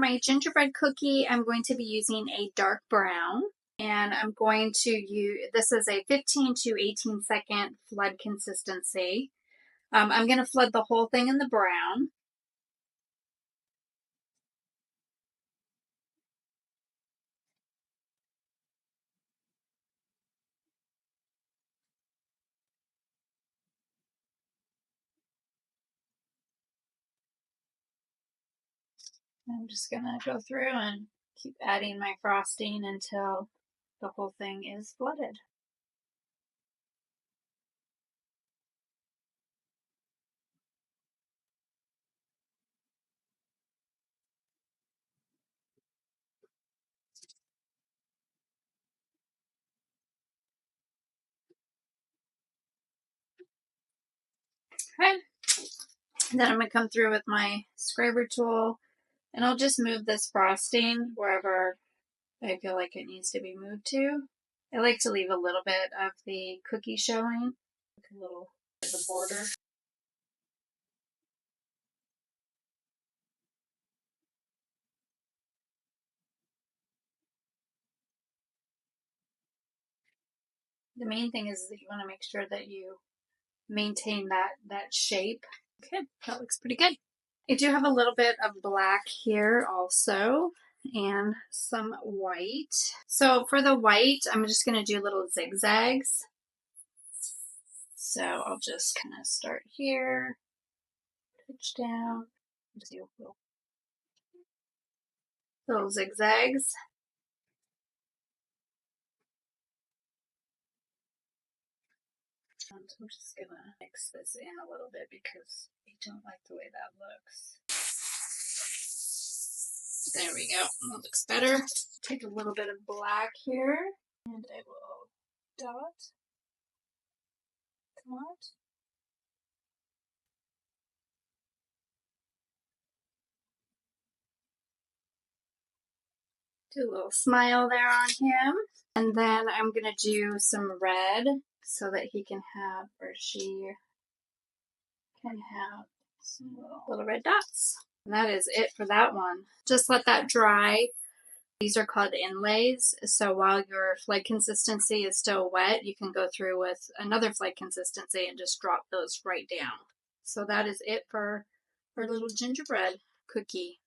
my gingerbread cookie, I'm going to be using a dark brown, and I'm going to use, this is a 15 to 18 second flood consistency. I'm going to flood the whole thing in the brown. I'm just going to go through and keep adding my frosting until the whole thing is flooded. Okay, and then I'm going to come through with my scraper tool, and I'll just move this frosting wherever I feel like it needs to be moved to. I like to leave a little bit of the cookie showing, like a little bit of the border. The main thing is that you want to make sure that you maintain that shape. Okay, that looks pretty good. I do have a little bit of black here also, and some white. So for the white, I'm just going to do little zigzags. So I'll just kind of start here, pitch down, just do little zigzags. I'm just gonna mix this in a little bit because I don't like the way that looks. There we go, that looks better. Take a little bit of black here, and I will dot, come out. Do a little smile there on him. And then I'm gonna do some red so that he can have, or she can have, some little red dots. And that is it for that one. Just let that dry. These are called inlays. So while your flood consistency is still wet, you can go through with another flood consistency and just drop those right down. So that is it for our little gingerbread cookie.